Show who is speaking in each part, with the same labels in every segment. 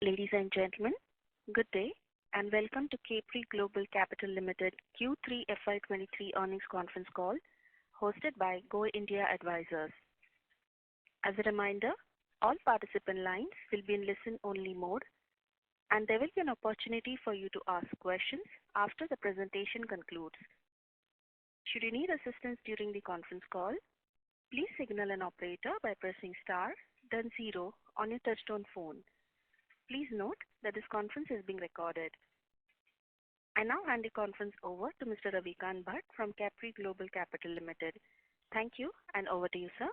Speaker 1: Ladies and gentlemen, good day and welcome to Capri Global Capital Limited Q3 FY23 earnings conference call hosted by Go India Advisors. As a reminder, all participant lines will be in listen-only mode and there will be an opportunity for you to ask questions after the presentation concludes. Should you need assistance during the conference call, please signal an operator by pressing star then 0 on your touchtone phone. Please note that this conference is being recorded. I now hand the conference over to Mr. Ravikant Bhatt from Capri Global Capital Limited. Thank you and over to you, sir.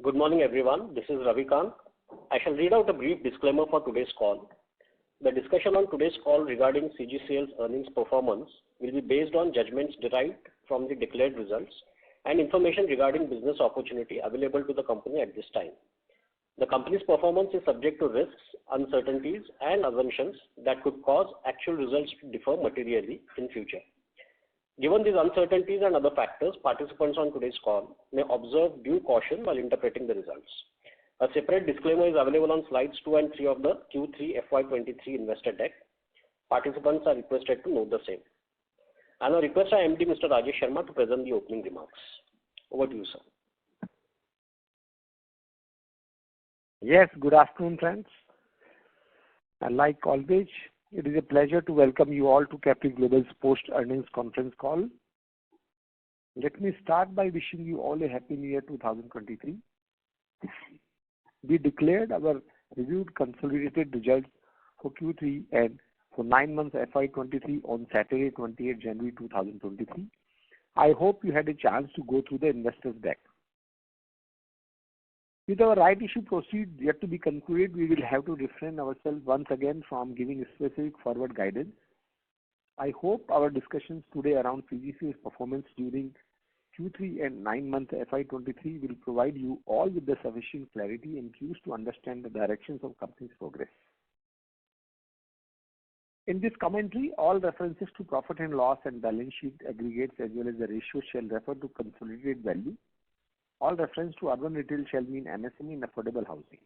Speaker 2: Good morning, everyone. This is Ravikant. I shall read out a brief disclaimer for today's call. The discussion on today's call regarding CGCL's earnings performance will be based on judgments derived from the declared results and information regarding business opportunity available to the company at this time. The company's performance is subject to risks, uncertainties, and assumptions that could cause actual results to differ materially in future. Given these uncertainties and other factors, participants on today's call may observe due caution while interpreting the results. A separate disclaimer is available on slides 2 and 3 of the Q3 FY23 investor deck. Participants are requested to note the same. I now request our MD, Mr. Rajesh Sharma, to present the opening remarks. Over to you, sir.
Speaker 3: Yes, good afternoon, friends. And like always, it is a pleasure to welcome you all to Capri Global's post-earnings conference call. Let me start by wishing you all a happy new year 2023. We declared our reviewed consolidated results for Q3 and for 9 months FY23 on Saturday, 28 January 2023. I hope you had a chance to go through the investors deck. With our right issue proceeds yet to be concluded, we will have to refrain ourselves once again from giving specific forward guidance. I hope our discussions today around CGC's performance during Q3 and 9 months FY23 will provide you all with the sufficient clarity and cues to understand the directions of company's progress. In this commentary, all references to profit and loss and balance sheet aggregates as well as the ratios shall refer to consolidated value. All reference to urban retail shall mean MSME and affordable housing.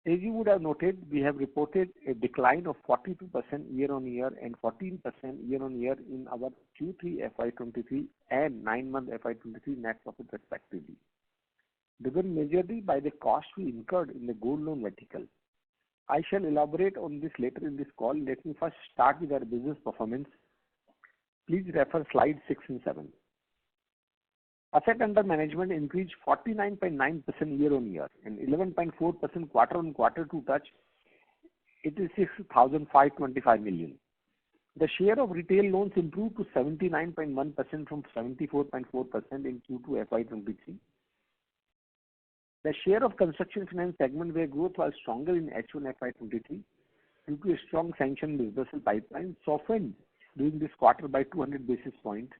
Speaker 3: As you would have noted, we have reported a decline of 42% year-on-year and 14% year-on-year in our Q3 FY23 and 9-month FY23 net profit respectively, driven majorly by the cost we incurred in the gold loan vertical. I shall elaborate on this later in this call. Let me first start with our business performance. Please refer slides 6 and 7. Asset under management increased 49.9% year-on-year and 11.4% quarter-on-quarter to touch 86,525 million. The share of retail loans improved to 79.1% from 74.4% in Q2 FY23. The share of construction finance segment where growth was stronger in H1 FY23 due to a strong sanction disbursal pipeline softened during this quarter by 200 basis points.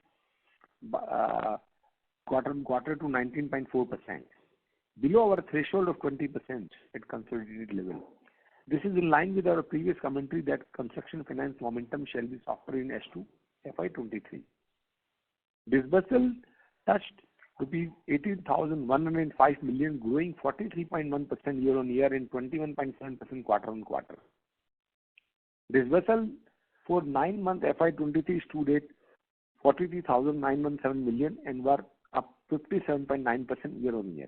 Speaker 3: Quarter-on-quarter to 19.4%, below our threshold of 20% at consolidated level. This is in line with our previous commentary that construction finance momentum shall be softer in H2 FY23. Disbursal touched rupees 18,105 million, growing 43.1% year-on-year and 21.7% quarter-on-quarter. Disbursal for 9 months FY23 stood at 43,917 million and were up 57.9% year-on-year.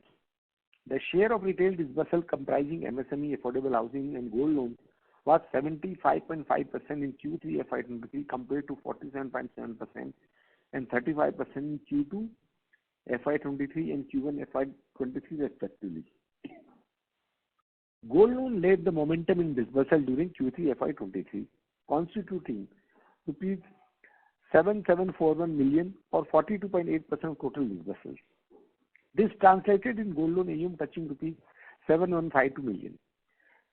Speaker 3: The share of retail disbursal comprising MSME, affordable housing and gold loans was 75.5% in Q3 FY23 compared to 47.7% and 35% in Q2 FY23 and Q1 FY23 respectively. Gold loan led the momentum in disbursal during Q3 FY23, constituting rupees 7,741 million or 42.8% of total disbursals. This translated in gold loan AUM touching rupees 7,152 million,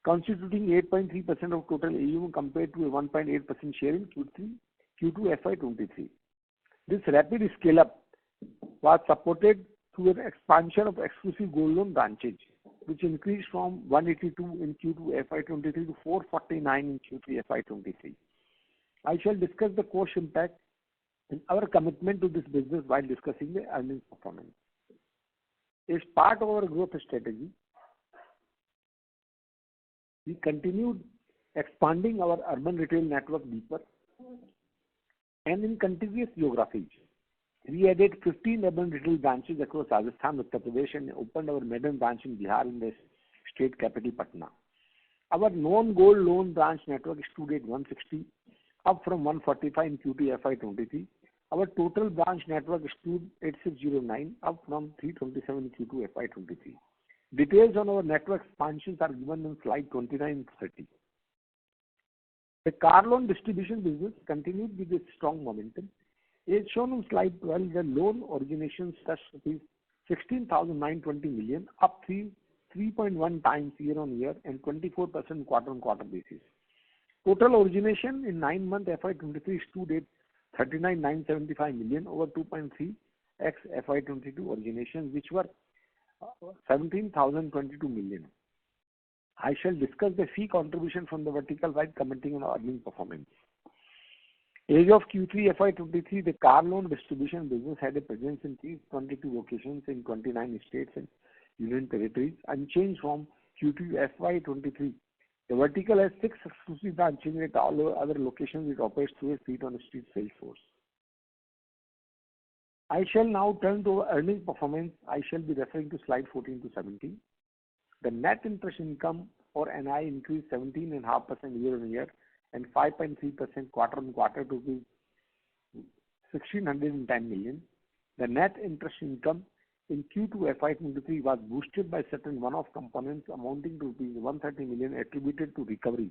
Speaker 3: constituting 8.3% of total AUM compared to a 1.8% share in Q2 FY23. This rapid scale-up was supported through an expansion of exclusive gold loan branches, which increased from 182 in Q2 FY23 to 449 in Q3 FY23. I shall discuss the cost impact and our commitment to this business while discussing the earnings performance. As part of our growth strategy, We continued expanding our urban retail network deeper and in contiguous geographies. We added 15 urban retail branches across Rajasthan, Uttar Pradesh, and opened our maiden branch in Bihar in the state capital Patna. Our non-gold loan branch network stood at 160, up from 145 in Q2 FY23. Our total branch network stood at 609, up from 327 in Q2 FY23. Details on our network expansions are given in slide 29 and 30. The car loan distribution business continued with its strong momentum. As shown on slide 12, the loan originations touched 16,920 million, up 3.1 times year-on-year and 24% quarter-on-quarter basis. Total origination in 9-month FY23 stood at 39,975 million, over 2.3x FY22 originations, which were 17,022 million. I shall discuss the fee contribution from the vertical while commenting on our earning performance. As of Q3 FY23, the car loan distribution business had a presence in 22 locations in 29 states and union territories, unchanged from Q2 FY23. The vertical has 6 exclusive branches at all other locations. It operates through a feet-on-the-street sales force. I shall now turn to our earnings performance. I shall be referring to slide 14 to 17. The net interest income or NI increased 17.5% year-on-year and 5.3% quarter-on-quarter to 1,610 million. The net interest income in Q2 FY23 was boosted by certain one-off components amounting to 130 million attributed to recovery.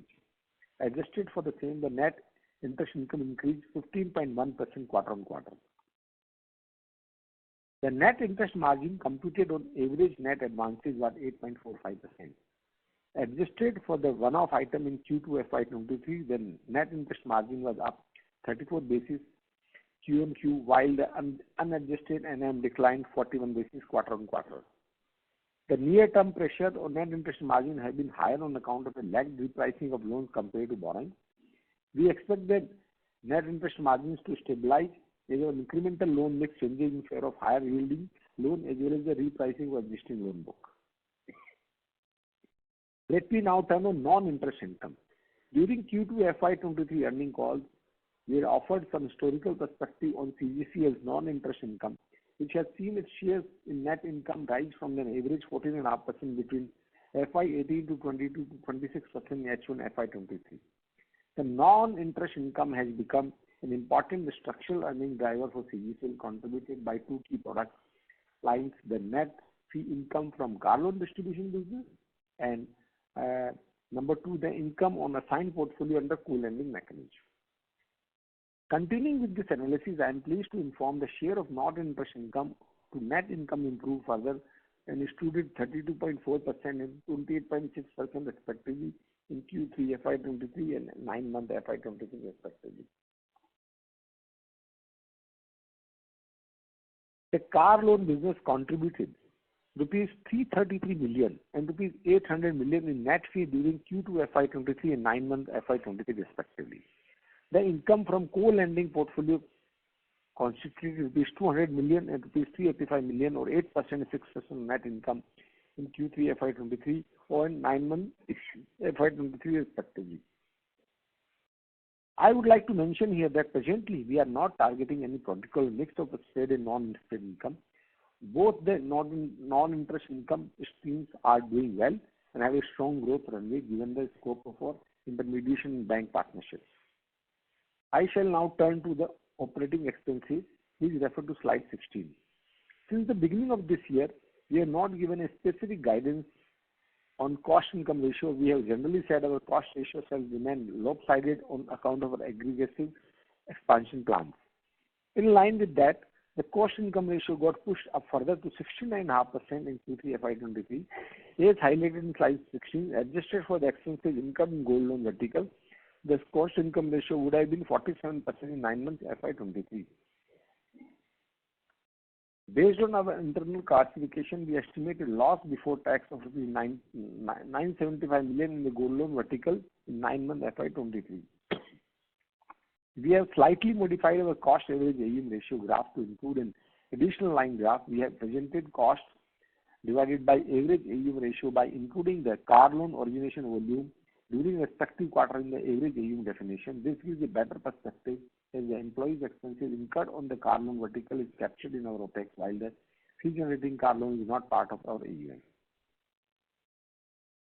Speaker 3: Adjusted for the same, the net interest income increased 15.1% quarter-on-quarter. The net interest margin computed on average net advances was 8.45%. Adjusted for the one-off item in Q2 FY23, the net interest margin was up 34 basis Q-on-Q, while the unadjusted NIM declined 41 basis quarter-on-quarter. The near-term pressure on net interest margin has been higher on account of the lagged repricing of loans compared to borrowing. We expect that net interest margins to stabilize as our incremental loan mix changes in favor of higher yielding loan as well as the repricing of existing loan book. Let me now turn on non-interest income. During Q2 FY23 earning calls, we had offered some historical perspective on CGCL's non-interest income, which has seen its shares in net income rise from an average 14.5% between FY18 to 22 to 26% in H1 FY23. The non-interest income has become an important structural earning driver for CGCL, contributed by two key product lines: the net fee income from car loan distribution business and number two, the income on assigned portfolio under co-lending mechanism. Continuing with this analysis, I am pleased to inform the share of non-interest income to net income improved further and stood at 32.4% and 28.6% respectively in Q3 FY23 and 9-month FY23 respectively. The car loan business contributed rupees 333 million and rupees 800 million in net fee during Q2 FY23 and 9-month FY23 respectively. The income from co-lending portfolio constituted rupees 200 million and rupees 385 million, or 8% and 6% net income in Q3 FY23 or in 9-month FY23 respectively. I would like to mention here that presently we are not targeting any particular mix of spread and non-interest income. Both the non-interest income streams are doing well and have a strong growth runway given the scope of our intermediation and bank partnerships. I shall now turn to the operating expenses. Please refer to slide 16. Since the beginning of this year, we have not given a specific guidance on cost-income ratio. We have generally said our cost ratio shall remain lopsided on account of our aggressive expansion plans. In line with that, the cost-income ratio got pushed up further to 69.5% in Q3 FY23. As highlighted in slide 16, adjusted for the expenses income in gold loan vertical, the cost-income ratio would have been 47% in 9 months FY23. Based on our internal classification, we estimate a loss before tax of 975 million in the gold loan vertical in 9 months FY23. We have slightly modified our cost average AUM ratio graph to include an additional line graph. We have presented cost divided by average AUM ratio by including the car loan origination volume during respective quarter in the average AUM definition. This gives a better perspective as the employees' expenses incurred on the car loan vertical is captured in our OPEX, while the fee-generating car loan is not part of our AUM.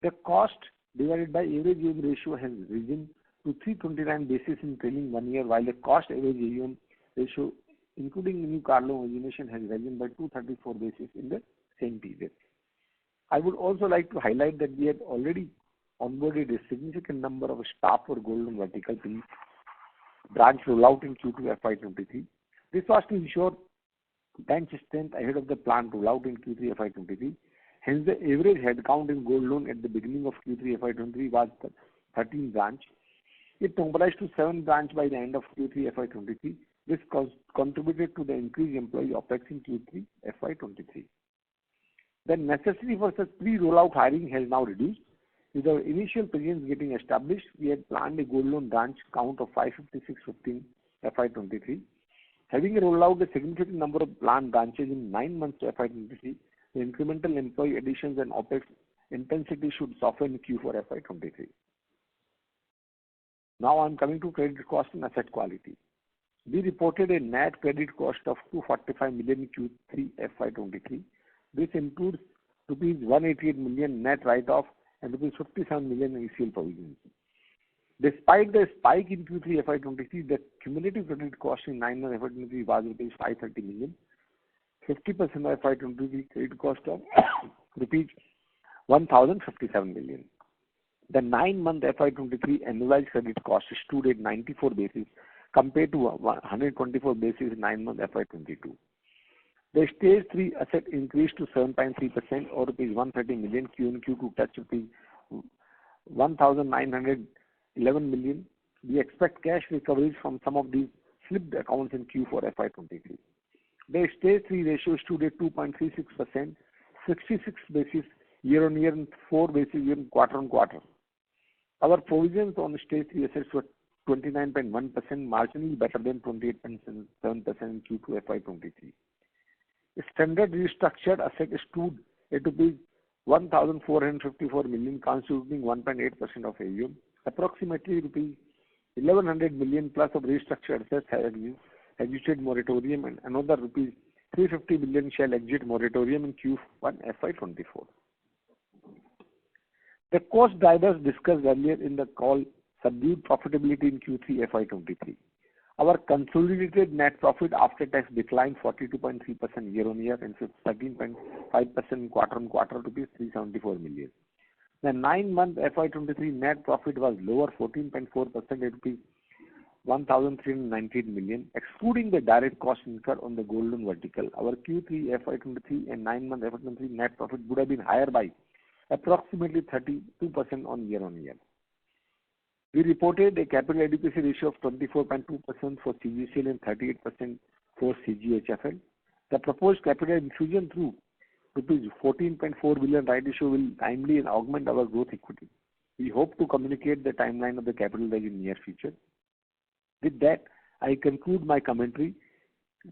Speaker 3: The cost divided by average AUM ratio has risen to 329 basis in trailing 1 year, while the cost average AUM ratio, including new car loan origination, has risen by 234 basis in the same period. I would also like to highlight that we have already onboarded a significant number of staff for gold loan vertical in branch rollout in Q2 FY23. This was to ensure bench strength ahead of the planned rollout in Q3 FY23. Hence, the average headcount in gold loan at the beginning of Q3 FY23 was 13 branch. It normalized to 7 branch by the end of Q3 FY23. This contributed to the increased employee OPEX in Q3 FY23. The necessity for such pre-rollout hiring has now reduced. With our initial presence getting established, we had planned a gold loan branch count of 556 FY23. Having rolled out a significant number of planned branches in 9 months to FY23, the incremental employee additions and OPEX intensity should soften in Q4 FY23. Now I am coming to credit cost and asset quality. We reported a net credit cost of 245 million in Q3 FY23. This includes rupees 188 million net write-off and rupees 57 million in ECL provisions. Despite the spike in Q3 FY23, the cumulative credit cost in 9 months FY23 was rupees 530 million. 50% of FY23 credit cost of rupees 1,057 million. The 9-month FY23 annualized credit cost stood at 94 basis compared to 124 basis in 9-month FY22. The stage 3 asset increased to 7.3% or rupees 130 million Q&Q to touch rupees 1,911 million. We expect cash recoveries from some of these slipped accounts in Q4 FY23. The stage 3 ratio stood at 2.36%, 66 basis year-on-year and 4 basis quarter-on-quarter. Our provisions on stage 3 assets were 29.1%, marginally better than 28.7% in Q2 FY23. Standard restructured asset stood at 1,454 million, constituting 1.8% of AUM. Approximately rupees 1,100 million plus of restructured assets have exited moratorium, and another rupees 350 million shall exit moratorium in Q1 FY24. The cost drivers discussed earlier in the call subdued profitability in Q3 FY23. Our consolidated net profit after tax declined 42.3% year-on-year and 13.5% quarter-on-quarter to 374 million. The 9-month FY23 net profit was lower 14.4% at rupees 1,319 million. Excluding the direct cost incurred on the gold loan vertical, our Q3 FY23 and 9-month FY23 net profit would have been higher by approximately 32% on year-on-year. We reported a capital adequacy ratio of 24.2% for CGCL and 38% for CGHFL. The proposed capital infusion through rupees 14.4 billion right issue will timely and augment our growth equity. We hope to communicate the timeline of the capital raise in near future. With that, I conclude my commentary.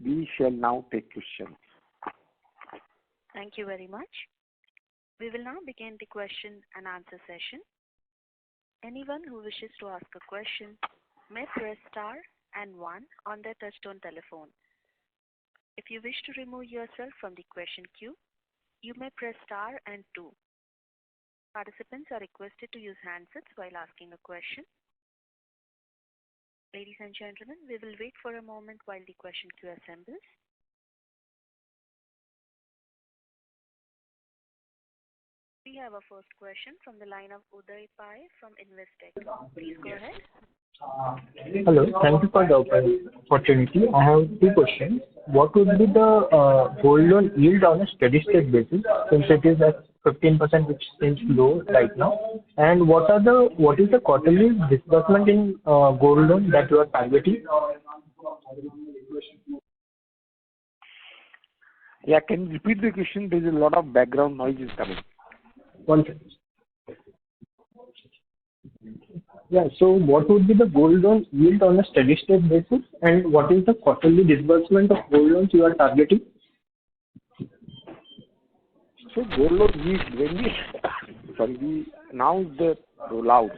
Speaker 3: We shall now take questions.
Speaker 1: Thank you very much. We will now begin the question and answer session. Anyone who wishes to ask a question may press star and 1 on their touchtone telephone. If you wish to remove yourself from the question queue, you may press star and 2. Participants are requested to use handsets while asking a question. Ladies and gentlemen, we will wait for a moment while the question queue assembles. We have a first question from the line of Uday Pai from Investec. Please go ahead.
Speaker 4: Hello, thank you for the opportunity. I have 2 questions. What would be the gold loan yield on a steady state basis, since it is at 15%, which seems low right now? And what is the quarterly disbursement in gold loan that you are targeting?
Speaker 3: Yeah, can you repeat the question? There is a lot of background noise is coming.
Speaker 4: One second. Yeah, so what would be the gold loan yield on a steady state basis, and what is the quarterly disbursement of gold loans you are targeting?
Speaker 3: So gold loan yield, when we announced the rollout,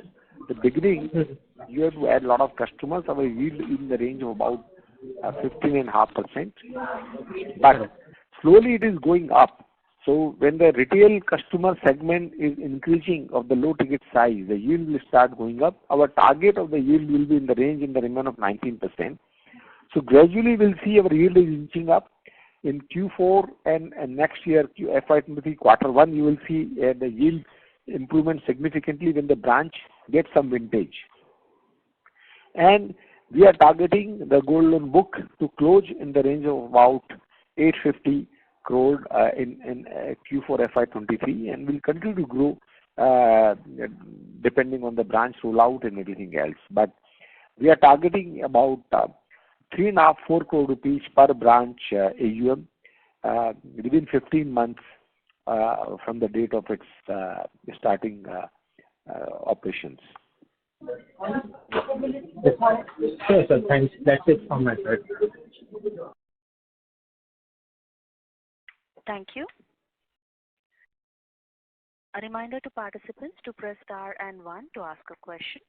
Speaker 3: the beginning, you have to add a lot of customers. Our yield in the range of about 15.5%. But slowly it is going up. So when the retail customer segment is increasing of the low ticket size, the yield will start going up. Our target of the yield will be in the range in the region of 19%. So gradually we'll see our yield is inching up. In Q4 and next year, FY23 quarter 1, you will see the yield improvement significantly when the branch gets some vintage. And we are targeting the gold loan book to close in the range of about 850 crore in Q4 FY23, and will continue to grow depending on the branch rollout and everything else. But we are targeting about 3.5-4 crore rupees per branch AUM within 15 months from the date of its starting operations.
Speaker 4: Sure, sir. Thanks. That's it from my side.
Speaker 1: Thank you. A reminder to participants to press star and 1 to ask a question.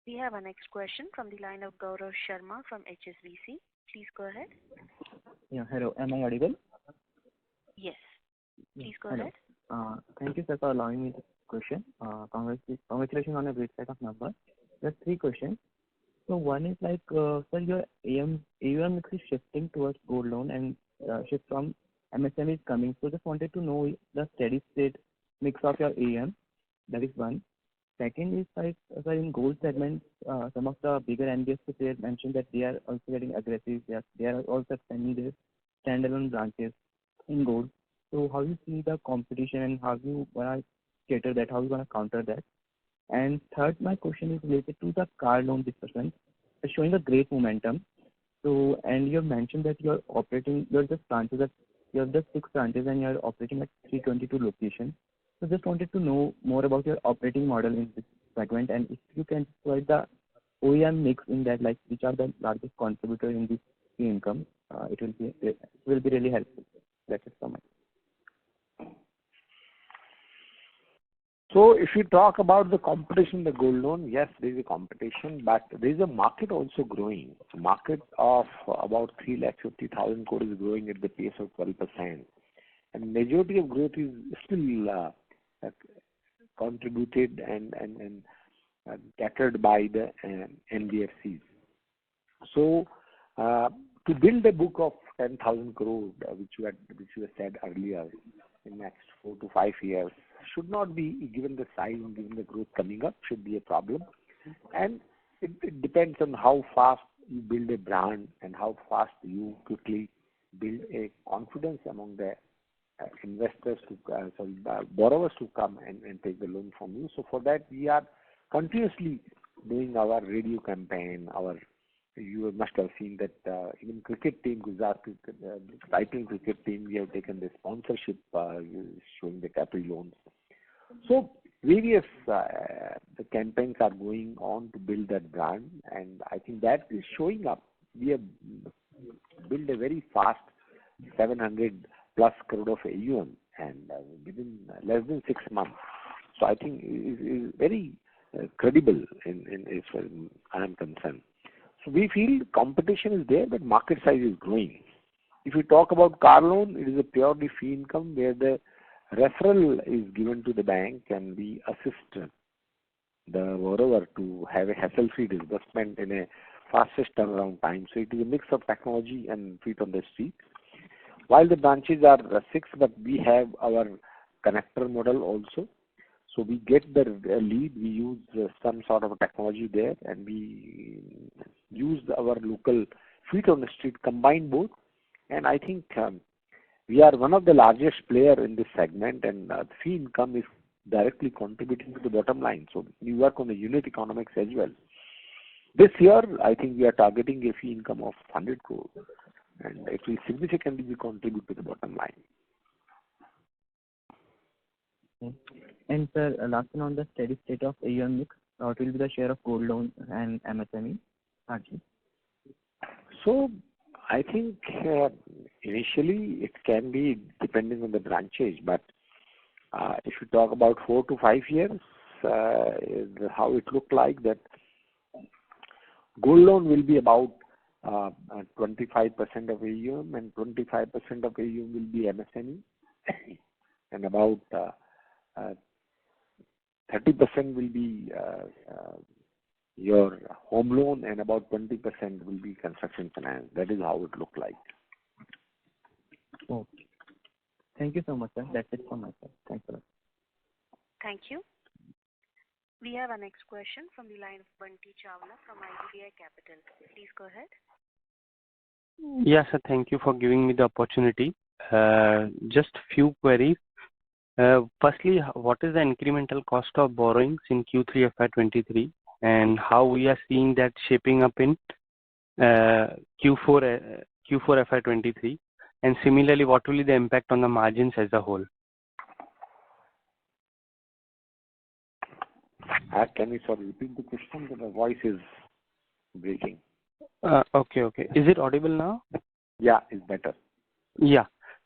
Speaker 1: We have our next question from the line of Gaurav Sharma from HSBC. Please go ahead.
Speaker 5: Yeah, hello. Am I audible?
Speaker 1: Yes. Please go
Speaker 5: Hello.
Speaker 1: ahead.
Speaker 5: Thank you, sir, for allowing me the question. Congratulations on a great set of numbers. There are 3 questions. So one is like, sir, your AUM mix is shifting towards gold loan and shift from MSME is coming. So just wanted to know the steady state mix of your AUM. That is one. Second is like, sir, in gold segment, some of the bigger NBFCs players mentioned that they are also getting aggressive. They are also expanding their standalone branches in gold. So how you see the competition and how you want to cater that, how you want to counter that? And third, my question is related to the car loan discussion. It's showing a great momentum. So, and you have mentioned that you're just 6 branches and you're operating at 322 locations. So just wanted to know more about your operating model in this segment, and if you can provide the OEM mix in that, like which are the largest contributors in this fee income, it will be really helpful. That's it from me.
Speaker 3: So if you talk about the competition in the gold loan, yes, there is a competition, but there is a market also growing. A market of about 350,000 crore is growing at the pace of 12%. And majority of growth is still contributed and catered by the NBFCs. So to build a book of 10,000 crore, which you had said earlier, in next 4 to 5 years, should not be, given the size and given the growth coming up, should be a problem. And it depends on how fast you build a brand and how fast you quickly build a confidence among the borrowers to come and take the loan from you. So for that, we are continuously doing our radio campaign. You must have seen that even cricket team, Gujarat Titan cricket team, we have taken the sponsorship showing the Capri loans. So various the campaigns are going on to build that brand, and I think that is showing up. We have built a very fast 700 plus crore of AUM, and within less than 6 months. So I think it is very credible as far as I am concerned. So we feel competition is there, but market size is growing. If you talk about car loan, it is a purely fee income where the referral is given to the bank and we assist the borrower to have a hassle-free disbursement in a fastest turnaround time. So it is a mix of technology and feet on the street. While the branches are 6, but we have our connector model also. So we get the lead, we use some sort of technology there, and we use our local feet on the street, combine both. And I think we are one of the largest player in this segment, and the fee income is directly contributing to the bottom line. So we work on the unit economics as well. This year, I think we are targeting a fee income of 100 crore, and it will significantly contribute to the bottom line.
Speaker 5: Okay. And sir, last one on the steady state of AUM mix, what will be the share of gold loan and MSME? Actually.
Speaker 3: So I think initially it can be depending on the branches, but if you talk about 4 to 5 years, is how it looked like that gold loan will be about 25% of AUM, and 25% of AUM will be MSME, and about 30% will be your home loan, and about 20% will be construction finance. That is how it looked like.
Speaker 5: Okay. Thank you so much, sir. That's it from my side. Thanks a lot.
Speaker 1: Thank you. We have our next question from the line of Bunty Chawla from IDBI Capital. Please go ahead.
Speaker 6: Yes, sir. Thank you for giving me the opportunity. Just few queries. Firstly, what is the incremental cost of borrowings in Q3 FY23, and how we are seeing that shaping up in Q4 FY23? And similarly, what will be the impact on the margins as a whole?
Speaker 3: Can you repeat the question? The voice is breaking.
Speaker 6: Okay. Is it audible now?
Speaker 3: Yeah, it's better.
Speaker 6: Yeah.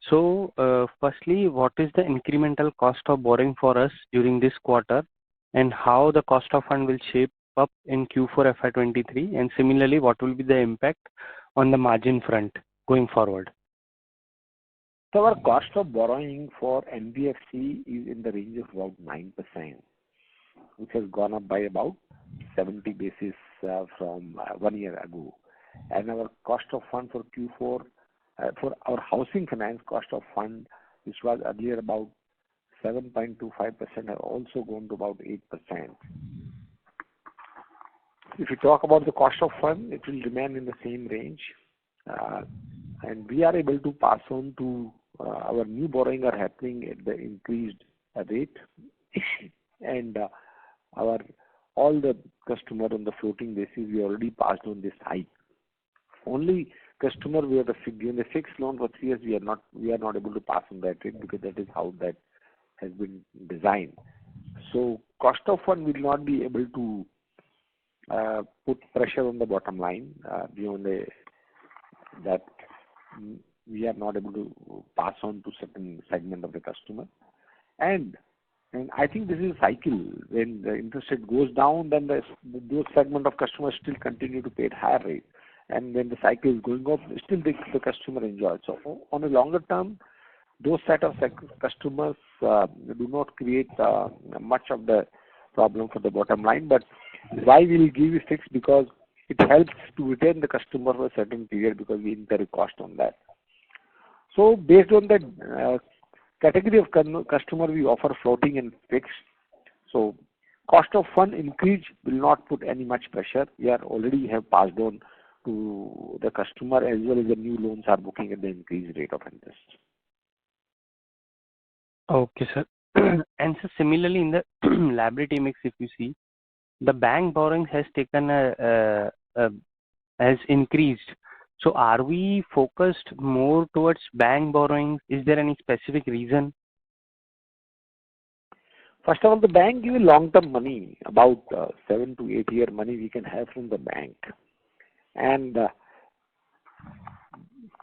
Speaker 6: So, firstly, what is the incremental cost of borrowing for us during this quarter, and how the cost of fund will shape up in Q4 FY23? And similarly, what will be the impact on the margin front going forward?
Speaker 3: So our cost of borrowing for NBFC is in the range of about 9%, which has gone up by about 70 basis from 1 year ago. And our cost of fund for Q4, for our housing finance cost of fund, which was earlier about 7.25%, have also gone to about 8%. If you talk about the cost of fund, it will remain in the same range. And we are able to pass on to our new borrowing are happening at the increased rate. And all the customer on the floating basis, we already passed on this hike. Only customer we have given the fixed loan for 3 years, we are not able to pass on that rate, because that is how that has been designed. So cost of fund will not be able to put pressure on the bottom line beyond that we are not able to pass on to certain segment of the customer. And I think this is a cycle. When the interest rate goes down, then those segment of customers still continue to pay at higher rate. And when the cycle is going up, still the customer enjoys. So on a longer term, those set of customers do not create much of the problem for the bottom line. But why we will give you fixed? Because it helps to retain the customer for a certain period, because we incur a cost on that. So based on that category of customer, we offer floating and fixed. So cost of fund increase will not put any much pressure. We are already have passed on to the customer, as well as the new loans are booking at the increased rate of interest.
Speaker 6: Okay, sir. And so similarly, in the liability mix, if you see, the bank borrowing has increased. So are we focused more towards bank borrowing? Is there any specific reason?
Speaker 3: First of all, the bank gives long-term money, about 7 to 8 year money we can have from the bank. And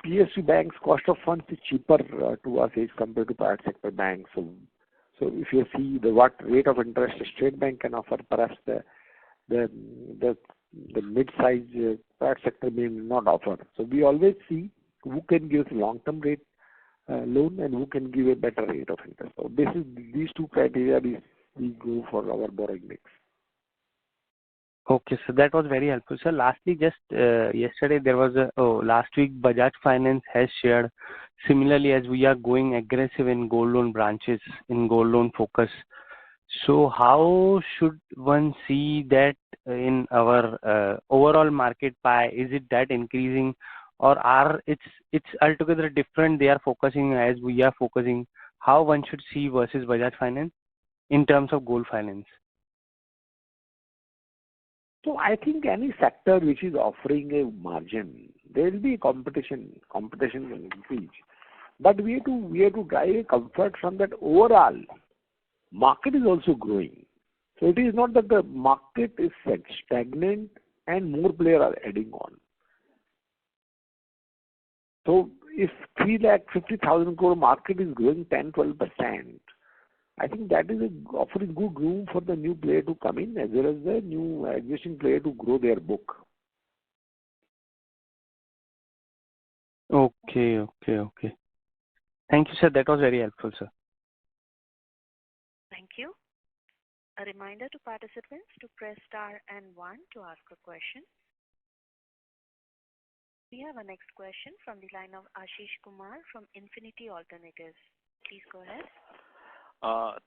Speaker 3: PSU banks' cost of funds is cheaper to us as compared to private sector banks. So if you see what rate of interest the State Bank can offer, perhaps the mid-size private sector may not offer. So we always see who can give long-term rate loan and who can give a better rate of interest. So these two criteria we go for our borrowing mix.
Speaker 6: Okay, so that was very helpful, sir. Lastly, just yesterday there was last week Bajaj Finance has shared, similarly as we are going aggressive in gold loan branches, in gold loan focus. So how should one see that in our overall market pie? Is it that increasing, or it's altogether different? They are focusing as we are focusing. How one should see versus Bajaj Finance in terms of gold finance?
Speaker 3: So I think any sector which is offering a margin, there will be competition. Competition will increase, but we have to drive a comfort from that overall market is also growing. So it is not that the market is stagnant and more players are adding on. So if 3,50,000 crore market is growing 10-12%, I think that is offering good room for the new player to come in as well as the new existing player to grow their book.
Speaker 6: Okay. Thank you, sir. That was very helpful, sir.
Speaker 1: Thank you. A reminder to participants to press star and 1 to ask a question. We have a next question from the line of Ashish Kumar from Infinity Alternatives. Please go ahead.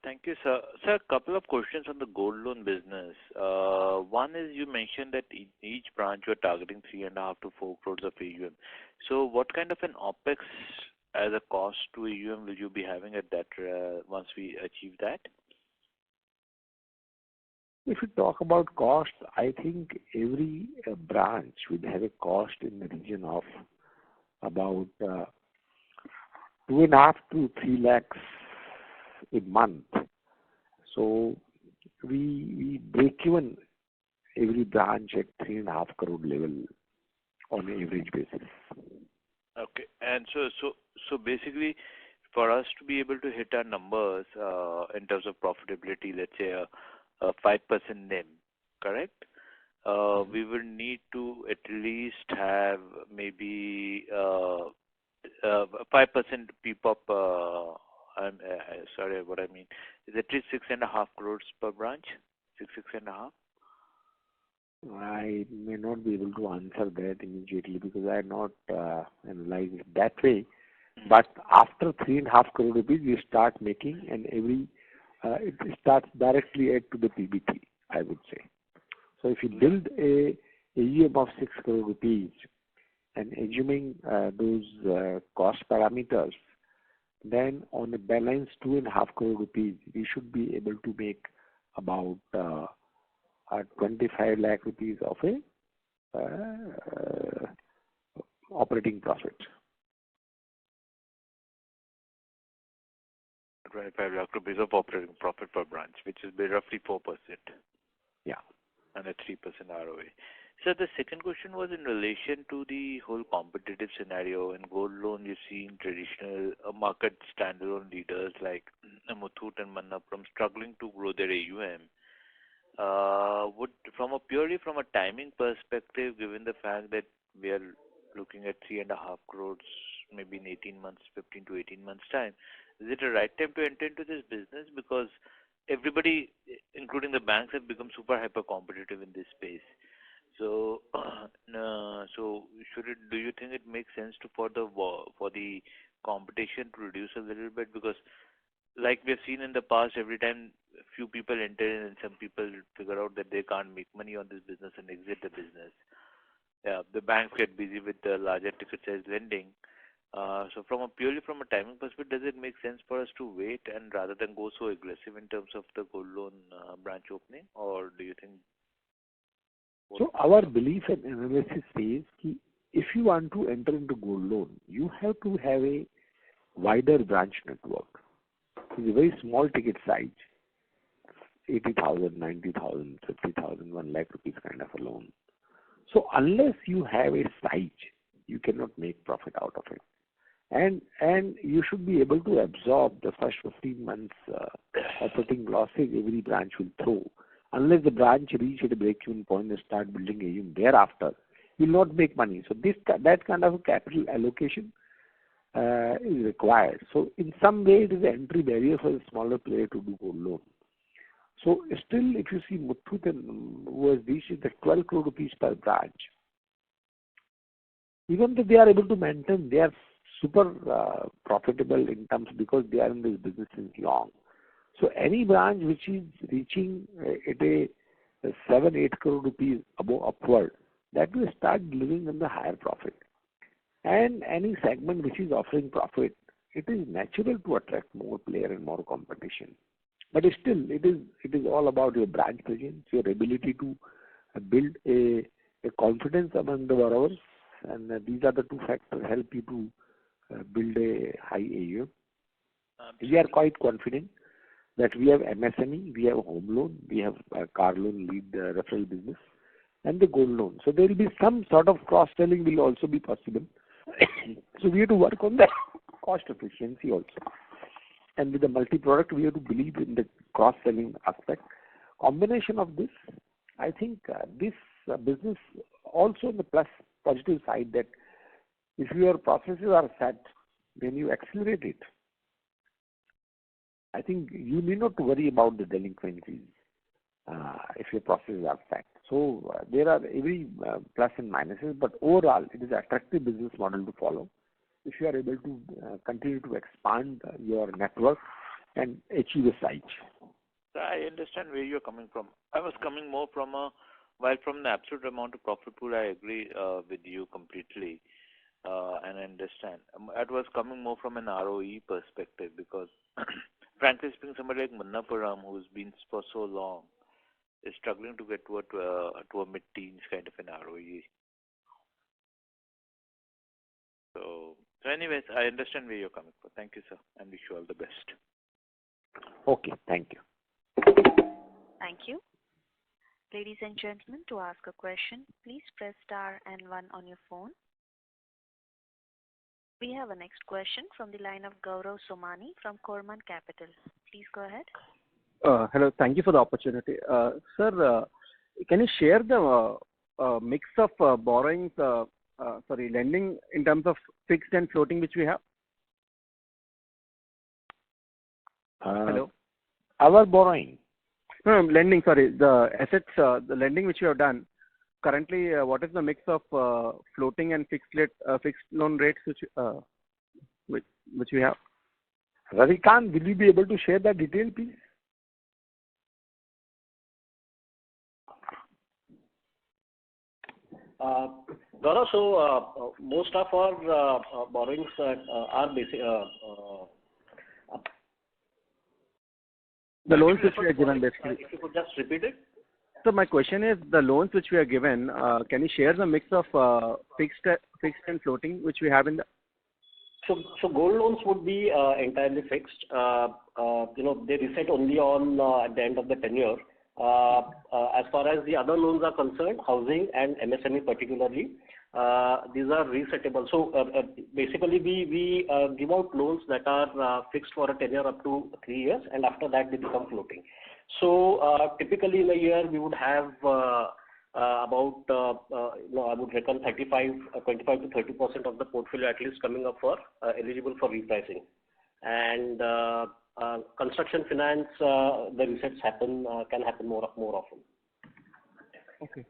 Speaker 7: Thank you, sir. Sir, a couple of questions on the gold loan business. One is you mentioned that each branch you're targeting 3.5 to 4 crores of AUM. So what kind of an OPEX as a cost to AUM will you be having at that once we achieve that?
Speaker 3: If you talk about cost, I think every branch will have a cost in the region of about 2.5 to 3 lakhs a month. So we break even every branch at 3.5 crore level on an average basis.
Speaker 7: Okay, and so basically, for us to be able to hit our numbers in terms of profitability, let's say a 5% NIM, correct? We will need to at least have maybe 5% PPOP. I'm sorry, what I mean is at least 6.5 crores per branch. 6.5.
Speaker 3: I may not be able to answer that immediately because I have not analyzed it that way. But after 3.5 crore rupees, we start making, and every it starts directly add to the PBT, I would say. So if you build a AUM of 6 crore rupees and assuming those cost parameters, then on a balance 2.5 crore rupees, we should be able to make about 25 lakh rupees of a operating profit.
Speaker 7: 25 lakh rupees of operating profit per branch, which is roughly 4%.
Speaker 3: Yeah.
Speaker 7: And a 3% ROA. So the second question was in relation to the whole competitive scenario in gold loan. You've seen traditional market standalone leaders like Muthoot and Manappuram struggling to grow their AUM. From a timing perspective, given the fact that we are looking at 3.5 crores, maybe in 18 months, 15 to 18 months time, is it a right time to enter into this business? Because everybody, including the banks, have become super hyper competitive in this space. So, do you think it makes sense for the competition to reduce a little bit? Because, like we've seen in the past, every time few people enter in and some people figure out that they can't make money on this business and exit the business. Yeah, the banks get busy with the larger ticket size lending. So purely from a timing perspective, does it make sense for us to wait and rather than go so aggressive in terms of the gold loan branch opening, or do you think?
Speaker 3: So our belief and analysis says that if you want to enter into gold loan, you have to have a wider branch network. It's a very small ticket size, 80,000, 90,000, 50,000, 1 lakh rupees kind of a loan. So unless you have a size, you cannot make profit out of it. And you should be able to absorb the first 15 months operating losses every branch will throw. Unless the branch reach at a break-even point and start building AUM thereafter, you will not make money. So that kind of capital allocation is required. So in some way, it is an entry barrier for a smaller player to do gold loan. So still, if you see Muthoot and OSD, is the 12 crore rupees per branch. Even though they are able to maintain, they are super profitable in terms because they are in this business since long. So any branch which is reaching at a 7-8 crore rupees above upward, that will start living in the higher profit. And any segment which is offering profit, it is natural to attract more player and more competition. But still, it is all about your branch presence, your ability to build a confidence among the borrowers, and these are the two factors help you to build a high AUM. We are quite confident that we have MSME, we have home loan, we have car loan lead referral business, and the gold loan. So there will be some sort of cross-selling will also be possible. So we have to work on the cost efficiency also. And with the multi-product, we have to believe in the cross-selling aspect. Combination of this, I think this business also on the positive side that if your processes are set, then you accelerate it. I think you need not to worry about the delinquencies if your processes are set. So there are every plus and minuses, but overall it is an attractive business model to follow if you are able to continue to expand your network and achieve a size.
Speaker 7: I understand where you're coming from. I was coming more from while from the absolute amount of profit pool, I agree with you completely, and I understand. It was coming more from an ROE perspective because, frankly speaking, somebody like Manappuram, who's been for so long, is struggling to get to a mid-teens kind of an ROE. So anyways, I understand where you're coming from. Thank you, sir, and wish you all the best.
Speaker 3: Okay, thank you.
Speaker 1: Thank you. Ladies and gentlemen, to ask a question, please press star and 1 on your phone. We have a next question from the line of Gaurav Somani from Korman Capital. Please go ahead.
Speaker 8: Hello, thank you for the opportunity. Sir, can you share the mix of lending in terms of fixed and floating which we have? Hello?
Speaker 3: Our borrowing?
Speaker 8: No, lending, sorry. The assets, the lending which you have done, currently what is the mix of floating and fixed loan rates which we have?
Speaker 3: Ravikant, will you be able to share that detail, please?
Speaker 2: Gaurav, so most of our borrowings are basic.
Speaker 8: The loans which we are given, basically.
Speaker 2: If you could just repeat it.
Speaker 8: So my question is, the loans which we are given, can you share the mix of fixed and floating which we have in the?
Speaker 2: So gold loans would be entirely fixed. They reset only on at the end of the tenure. As far as the other loans are concerned, housing and MSME particularly, these are resettable. So basically, we give out loans that are fixed for a tenure up to 3 years, and after that they become floating. So typically in a year we would have about I would reckon 25 to 30% of the portfolio at least coming up for eligible for repricing. And construction finance, the resets can happen more often.
Speaker 8: Okay.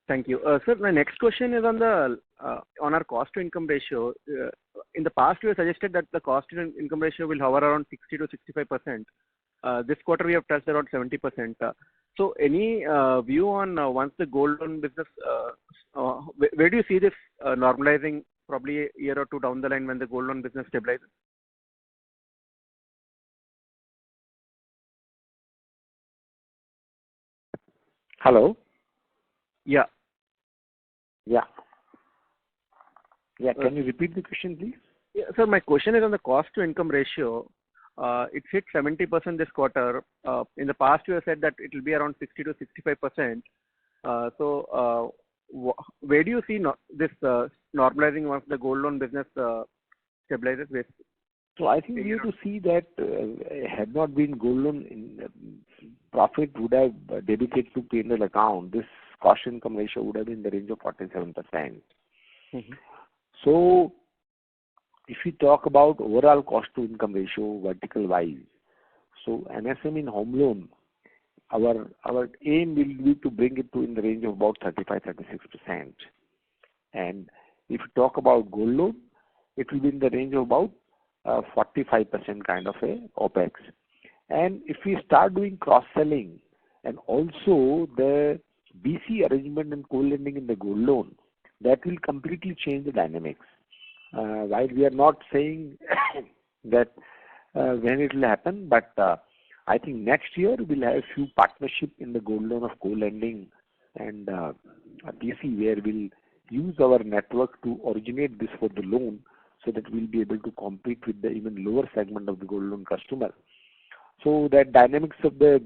Speaker 8: Thank you. Sir, my next question is on our cost to income ratio. In the past, you have suggested that the cost to income ratio will hover around 60 to 65%. This quarter, we have touched around 70%. So, any view on once the gold loan business, where do you see this normalizing probably a year or two down the line when the gold loan business stabilizes?
Speaker 3: Hello?
Speaker 8: Yeah.
Speaker 3: Can you repeat the question, please?
Speaker 8: Yeah, sir, my question is on the cost to income ratio. It hit 70% this quarter. In the past, you have said that it will be around 60 to 65%. So, where do you see this normalizing once the gold loan business stabilizes?
Speaker 3: So, I think we have to see that had not been gold loan, profit would have debited to P&L account. This cost income ratio would have been in the range of 47%.
Speaker 8: Mm-hmm.
Speaker 3: So, if we talk about overall cost to income ratio vertical wise, so MSME in home loan, our aim will be to bring it to in the range of about 35-36%. And if you talk about gold loan, it will be in the range of about 45% kind of a OPEX. And if we start doing cross-selling and also the BC arrangement and co-lending in the gold loan, that will completely change the dynamics. While we are not saying that when it will happen, but I think next year we'll have a few partnership in the gold loan of co-lending and BC where we'll use our network to originate this for the loan so that we'll be able to compete with the even lower segment of the gold loan customer. So that dynamics of the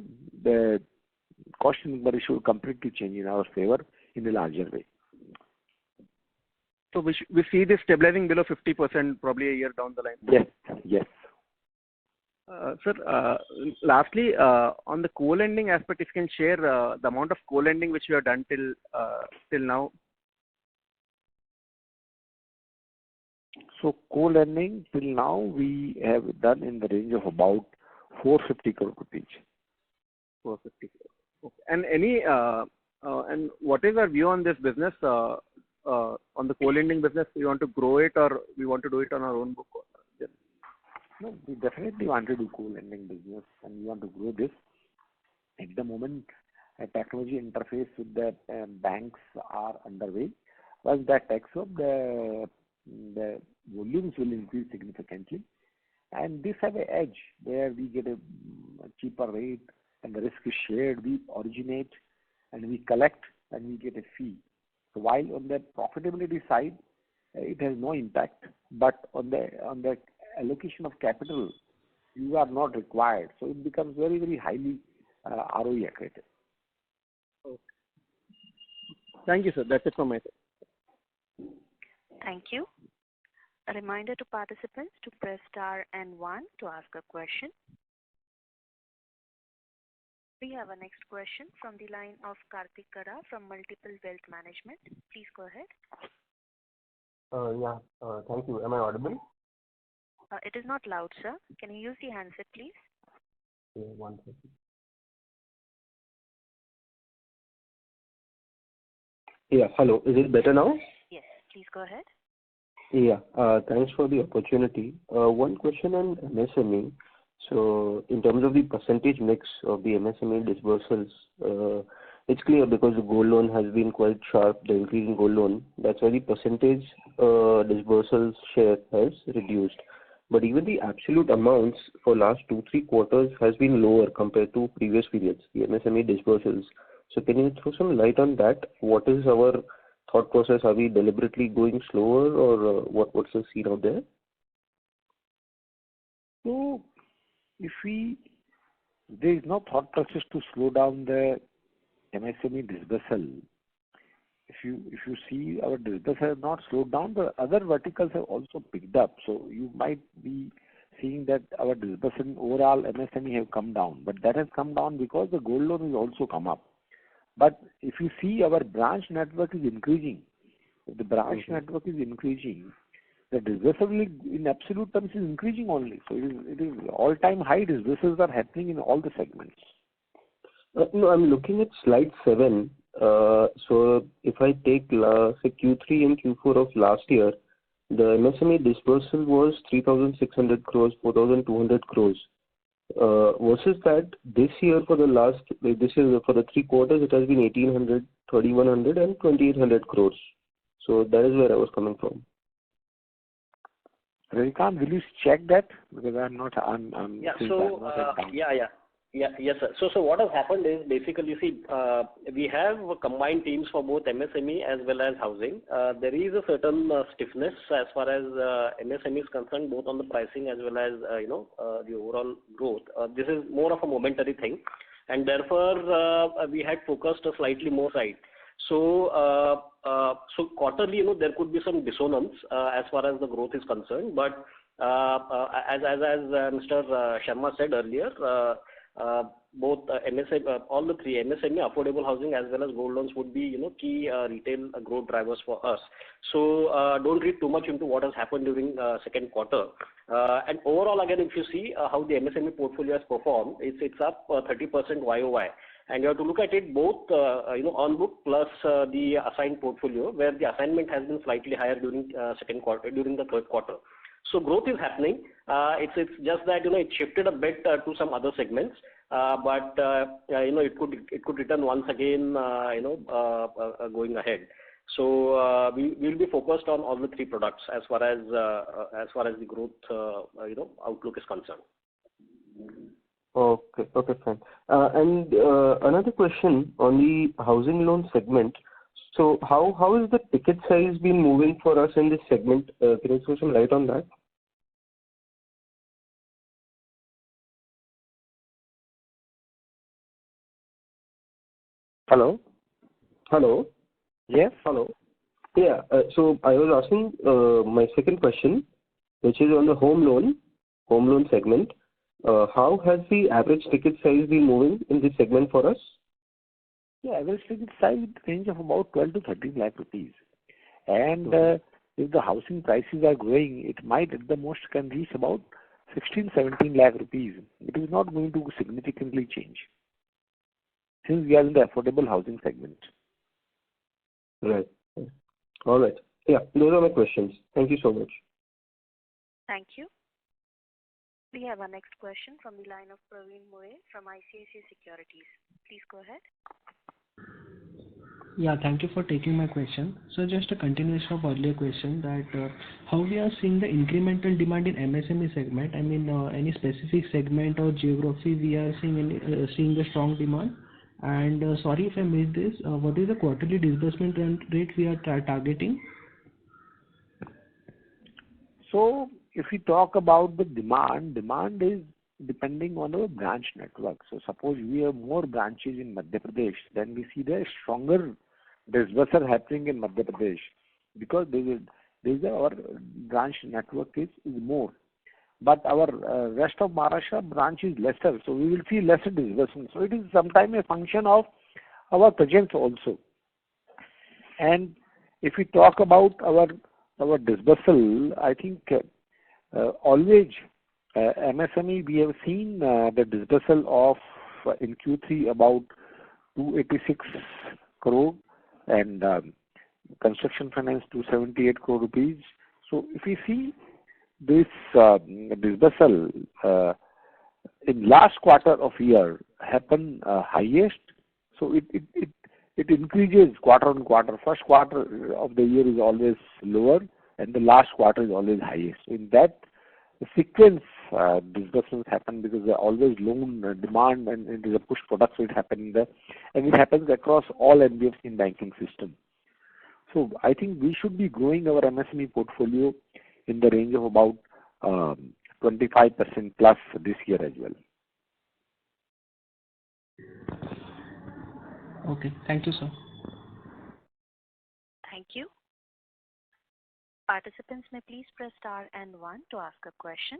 Speaker 3: cost income ratio will completely change in our favor in a larger way.
Speaker 8: So we see this stabilizing below 50% probably a year down the line.
Speaker 3: Yes.
Speaker 8: Sir, lastly, on the co-lending aspect, if you can share the amount of co-lending which you have done till now.
Speaker 3: So co-lending till now we have done in the range of about 450 crore rupees.
Speaker 8: 450 crore. Okay. And and what is our view on this business? On the co-lending business, we want to grow it or we want to do it on our own book?
Speaker 3: No, we definitely want to do co-lending business and we want to grow this. At the moment, a technology interface with the banks are underway. Once that takes up, the volumes will increase significantly. And this have an edge where we get a cheaper rate and the risk is shared. We originate and we collect and we get a fee. So while on the profitability side, it has no impact, but on the allocation of capital, you are not required. So it becomes very, very highly ROE accretive.
Speaker 8: Okay. Thank you, sir. That's it from my side.
Speaker 1: Thank you. A reminder to participants to press star and 1 to ask a question. We have a next question from the line of Karthik Kara from Multiple Wealth Management. Please go ahead.
Speaker 9: Thank you. Am I audible?
Speaker 1: It is not loud, sir. Can you use the handset, please?
Speaker 9: Yeah, 1 second. Yeah, hello. Is it better now?
Speaker 1: Yes, please go ahead.
Speaker 9: Yeah, thanks for the opportunity. One question on MSME. So, in terms of the percentage mix of the MSME disbursals, it's clear because the gold loan has been quite sharp, the increase in gold loan. That's why the percentage disbursals share has reduced. But even the absolute amounts for last 2-3 quarters has been lower compared to previous periods, the MSME disbursals. So can you throw some light on that? What is our thought process? Are we deliberately going slower or what's the scene out there?
Speaker 3: So there is no thought process to slow down the MSME disbursal. If you see our disbursal has not slowed down, the other verticals have also picked up. So you might be seeing that our disbursal overall MSME have come down, but that has come down because the gold loan has also come up. But if you see our branch network is increasing, if the branch network is increasing, the disbursal in absolute terms is increasing only. So it is all-time high disbursals are happening in all the segments.
Speaker 9: No, I'm looking at slide 7. So if I take say Q3 and Q4 of last year, the MSME disbursal was 3,600 crores, 4,200 crores. Versus that, this year for the 3 quarters, it has been 1,800, 3,100 and 2,800 crores. So that is where I was coming from.
Speaker 3: Ravikant, will you check that? Because
Speaker 2: Yes, sir. So what has happened is basically, we have combined teams for both MSME as well as housing. There is a certain stiffness as far as MSME is concerned, both on the pricing as well as the overall growth. This is more of a momentary thing, and therefore we had focused a slightly more side. So quarterly, there could be some dissonance as far as the growth is concerned. But as Mr. Sharma said earlier, both MSME, all the 3 MSME, affordable housing as well as gold loans would be key retail growth drivers for us. So don't read too much into what has happened during second quarter. And overall, again, if you see how the MSME portfolio has performed, it's up 30% YOY. And you have to look at it both on book plus the assigned portfolio, where the assignment has been slightly higher during during the third quarter. So growth is happening. It's just that it shifted a bit to some other segments, but it could return once again going ahead. So we will be focused on all the 3 products as far as the growth outlook is concerned.
Speaker 9: Okay, fine. And another question on the housing loan segment. So how is the ticket size been moving for us in this segment? Can you throw some light on that?
Speaker 3: Hello?
Speaker 9: Yes? Hello? Yeah, so I was asking my second question, which is on the home loan segment. How has the average ticket size been moving in this segment for us?
Speaker 3: Yeah, average ticket size range of about 12 to 13 lakh rupees. And if the housing prices are growing, it might at the most can reach about 16, 17 lakh rupees. It is not going to significantly change since we are in the affordable housing segment.
Speaker 9: Right. All right. Yeah, those are my questions. Thank you so much.
Speaker 1: Thank you. We have our next question from the line of Praveen Moore from ICICI Securities. Please go ahead.
Speaker 10: Yeah, thank you for taking my question. So just a continuation of earlier question that how we are seeing the incremental demand in MSME segment. I mean, any specific segment or geography we are seeing the strong demand. And sorry if I missed this. What is the quarterly disbursement rate we are targeting?
Speaker 3: So if we talk about the demand is depending on our branch network. So suppose we have more branches in Madhya Pradesh, then we see the stronger disbursal happening in Madhya Pradesh because our branch network is more. But our rest of Maharashtra branch is lesser, so we will see lesser disbursement. So it is sometimes a function of our presence also. And if we talk about our disbursal, I think always MSME we have seen the disbursal of in Q3 about 286 crore and construction finance 278 crore rupees. So if we see this disbursal in last quarter of year happen highest, so it increases quarter on quarter. First quarter of the year is always lower and the last quarter is always highest. In that sequence, disbursements happen because there are always loan demand and it is a push product, so it happens there, and it happens across all NBFC in banking system. So I think we should be growing our MSME portfolio in the range of about 25% plus this year as well.
Speaker 10: Okay, thank you, sir.
Speaker 1: Thank you. Participants may please press star and 1 to ask a question.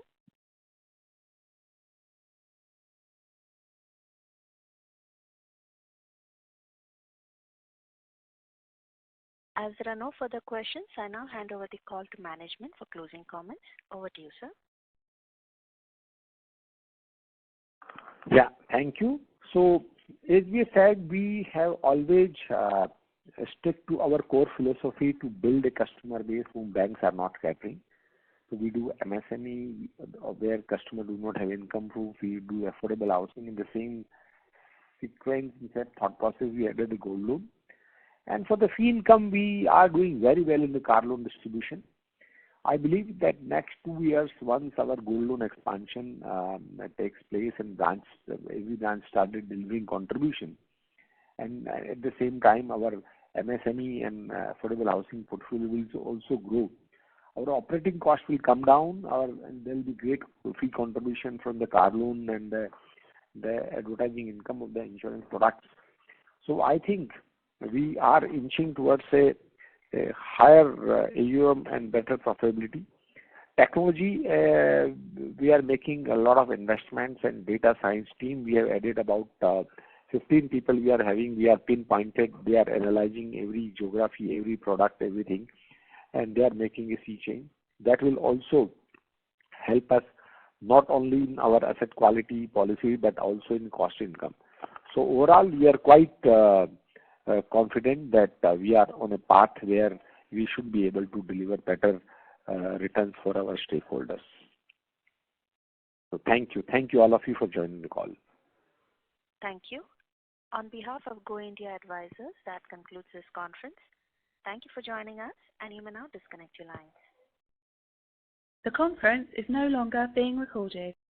Speaker 1: As there are no further questions, I now hand over the call to management for closing comments. Over to you, sir.
Speaker 3: Yeah, thank you. So, as we said, we have always stick to our core philosophy to build a customer base whom banks are not catering. So we do MSME where customers do not have income proof. We do affordable housing in the same sequence and thought process. We added the gold loan. And for the fee income, we are doing very well in the car loan distribution. I believe that next 2 years, once our gold loan expansion takes place and every branch started delivering contribution, and at the same time our MSME and affordable housing portfolio will also grow. Our operating cost will come down, and there will be great fee contribution from the car loan and the advertising income of the insurance products. So I think we are inching towards a higher AUM and better profitability. Technology, we are making a lot of investments, and data science team, we have added about 15 people we are pinpointed. They are analyzing every geography, every product, everything, and they are making a sea change. That will also help us not only in our asset quality policy, but also in cost income. So overall, we are quite confident that we are on a path where we should be able to deliver better returns for our stakeholders. So thank you all of you for joining the call.
Speaker 1: Thank you. On behalf of Go India Advisors, that concludes this conference. Thank you for joining us, and you may now disconnect your lines.
Speaker 11: The conference is no longer being recorded.